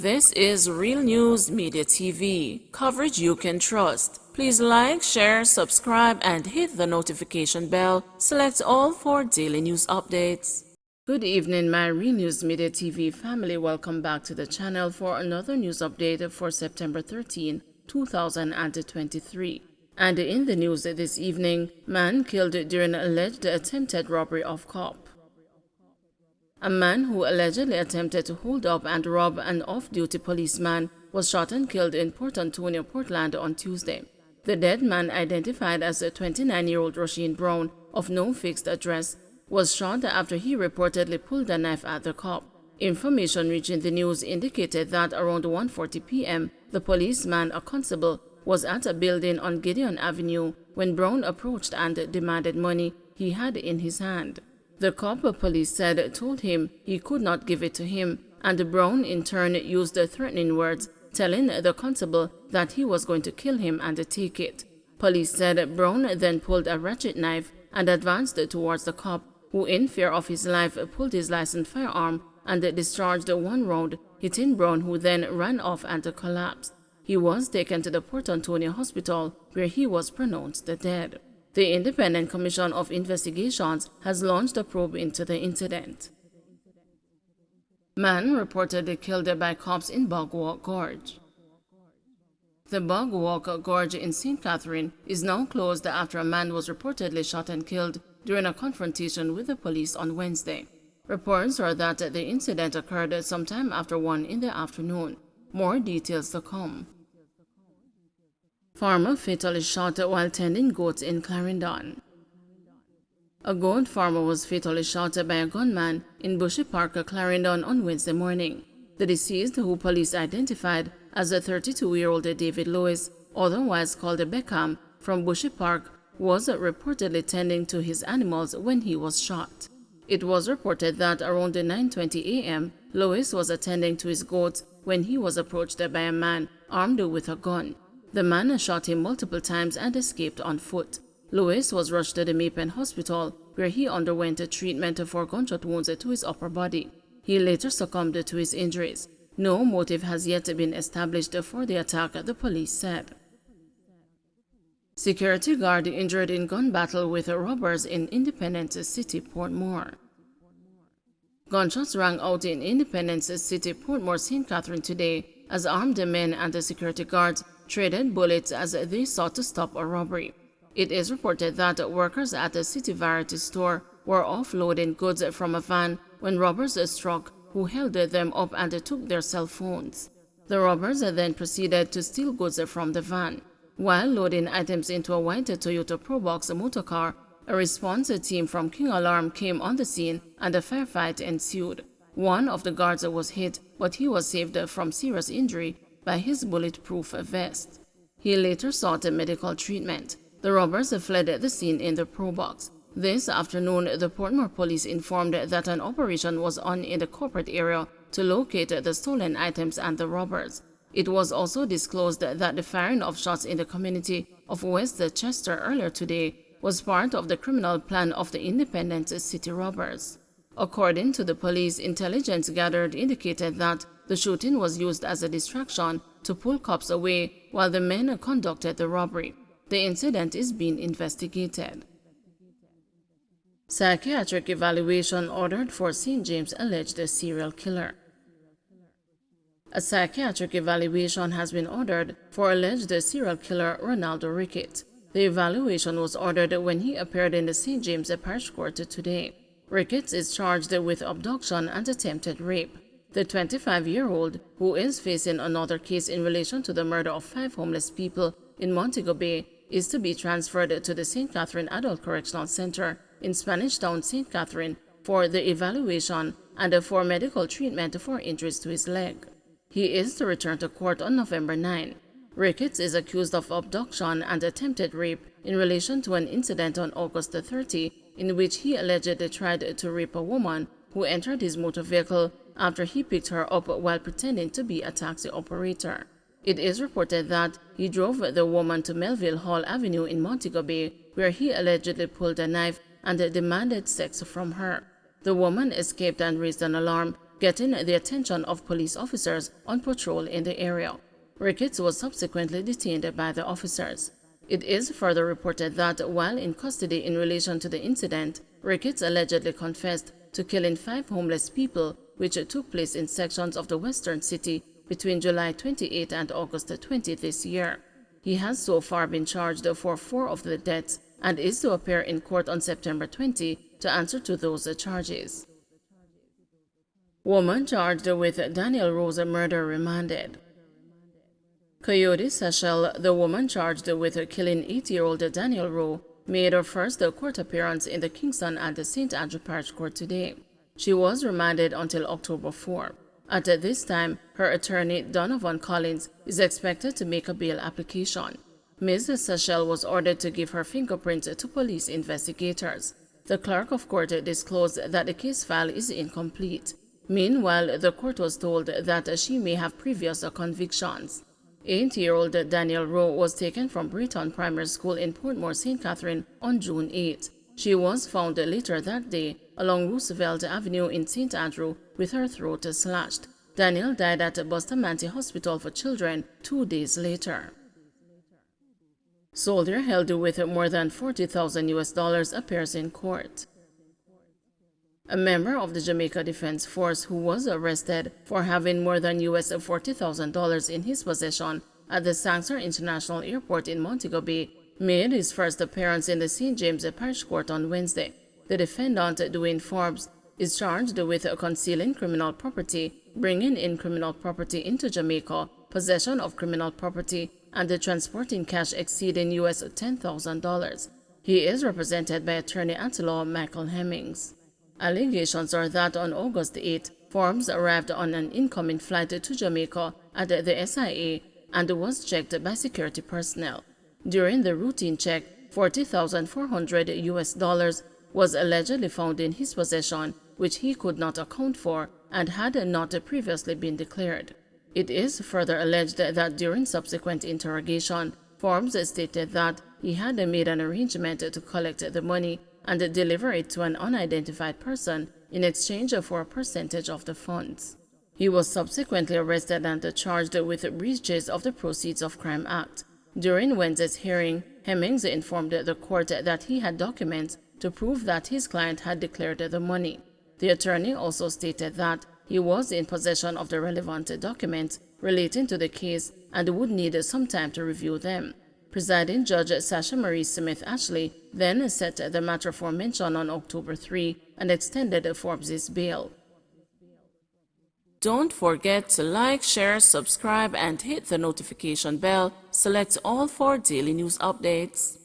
This is Real News Media TV, coverage you can trust. Please like, share, subscribe, and hit the notification bell. Select all for daily news updates. Good evening, my Real News Media TV family. Welcome back to the channel for another news update for September 13, 2023. And in the news this evening, man killed during alleged attempted robbery of cop. A man who allegedly attempted to hold up and rob an off-duty policeman was shot and killed in Port Antonio, Portland on Tuesday. The dead man, identified as a 29-year-old Rasheen Brown of no fixed address, was shot after he reportedly pulled a knife at the cop. Information reaching the news indicated that around 1:40 p.m., the policeman, a constable, was at a building on Gideon Avenue when Brown approached and demanded money he had in his hand. The cop, police said, told him he could not give it to him, and Brown in turn used threatening words, telling the constable that he was going to kill him and take it. Police said Brown then pulled a ratchet knife and advanced towards the cop, who in fear of his life pulled his licensed firearm and discharged one round, hitting Brown, who then ran off and collapsed. He was taken to the Port Antonio hospital, where he was pronounced dead. The Independent Commission of Investigations has launched a probe into the incident. Man reportedly killed by cops in BGW Gorge. The BGW Gorge in St. Catherine is now closed after a man was reportedly shot and killed during a confrontation with the police on Wednesday. Reports are that the incident occurred sometime after 1 in the afternoon. More details to come. Farmer fatally shot while tending goats in Clarendon. A goat farmer was fatally shot by a gunman in Bushy Park, Clarendon on Wednesday morning. The deceased, who police identified as a 32-year-old David Lewis, otherwise called Beckham, from Bushy Park, was reportedly tending to his animals when he was shot. It was reported that around 9:20 a.m., Lewis was attending to his goats when he was approached by a man armed with a gun. The man shot him multiple times and escaped on foot. Lewis was rushed to the Mapen Hospital, where he underwent treatment for gunshot wounds to his upper body. He later succumbed to his injuries. No motive has yet been established for the attack, the police said. Security guard injured in gun battle with robbers in Independence City, Portmore. Gunshots rang out in Independence City, Portmore, St. Catherine today as armed men and the security guards traded bullets as they sought to stop a robbery. It is reported that workers at the City Variety store were offloading goods from a van when robbers struck, who held them up and took their cell phones. The robbers then proceeded to steal goods from the van. While loading items into a white Toyota Probox motorcar, a response team from King Alarm came on the scene and a firefight ensued. One of the guards was hit, but he was saved from serious injury by his bulletproof vest. He later sought medical treatment. The robbers fled the scene in the Probox. This afternoon, the Portmore police informed that an operation was on in the corporate area to locate the stolen items and the robbers. It was also disclosed that the firing of shots in the community of West Chester earlier today was part of the criminal plan of the Independent City robbers. According to the police, intelligence gathered indicated that the shooting was used as a distraction to pull cops away while the men conducted the robbery. The incident is being investigated. Psychiatric evaluation ordered for St. James' alleged serial killer. A psychiatric evaluation has been ordered for alleged serial killer Ronaldo Ricketts. The evaluation was ordered when he appeared in the St. James Parish Court today. Ricketts is charged with abduction and attempted rape. The 25-year-old, who is facing another case in relation to the murder of 5 homeless people in Montego Bay, is to be transferred to the St. Catherine Adult Correctional Center in Spanish Town, St. Catherine, for the evaluation and for medical treatment for injuries to his leg. He is to return to court on November 9. Ricketts is accused of abduction and attempted rape in relation to an incident on August 30 in which he allegedly tried to rape a woman who entered his motor vehicle after he picked her up while pretending to be a taxi operator. It is reported that he drove the woman to Melville Hall Avenue in Montego Bay, where he allegedly pulled a knife and demanded sex from her. The woman escaped and raised an alarm, getting the attention of police officers on patrol in the area. Ricketts was subsequently detained by the officers. It is further reported that while in custody in relation to the incident, Ricketts allegedly confessed to killing 5 homeless people, which took place in sections of the western city between July 28 and August 20 this year. He has so far been charged for 4 of the deaths and is to appear in court on September 20 to answer to those charges. Woman charged with Daniel Rose murder remanded. Coyote Seychelles, the woman charged with killing 80-year-old Daniel Rowe, made her first court appearance in the Kingston and the St. Andrew Parish Court today. She was remanded until October 4. At this time, her attorney, Donovan Collins, is expected to make a bail application. Ms. Seychelles was ordered to give her fingerprints to police investigators. The clerk of court disclosed that the case file is incomplete. Meanwhile, the court was told that she may have previous convictions. 80-year-old Daniel Rowe was taken from Breton Primary School in Portmore, St. Catherine on June 8. She was found later that day along Roosevelt Avenue in St. Andrew with her throat slashed. Daniel died at Bustamante Hospital for Children 2 days later. Soldier held with more than $40,000 appears in court. A member of the Jamaica Defense Force who was arrested for having more than $40,000 in his possession at the Sangsar International Airport in Montego Bay made his first appearance in the St. James Parish Court on Wednesday. The defendant, Dwayne Forbes, is charged with concealing criminal property, bringing in criminal property into Jamaica, possession of criminal property, and transporting cash exceeding $10,000. He is represented by attorney at law Michael Hemmings. Allegations are that on August 8, Forbes arrived on an incoming flight to Jamaica at the SIA and was checked by security personnel. During the routine check, $40,400 was allegedly found in his possession, which he could not account for and had not previously been declared. It is further alleged that during subsequent interrogation, Forbes stated that he had made an arrangement to collect the money and deliver it to an unidentified person in exchange for a percentage of the funds. He was subsequently arrested and charged with breaches of the Proceeds of Crime Act. During Wednesday's hearing, Hemmings informed the court that he had documents to prove that his client had declared the money. The attorney also stated that he was in possession of the relevant documents relating to the case and would need some time to review them. Presiding Judge Sasha Marie Smith Ashley then set the matter for mention on October 3 and extended Forbes' bail. Don't forget to like, share, subscribe, and hit the notification bell. Select all for daily news updates.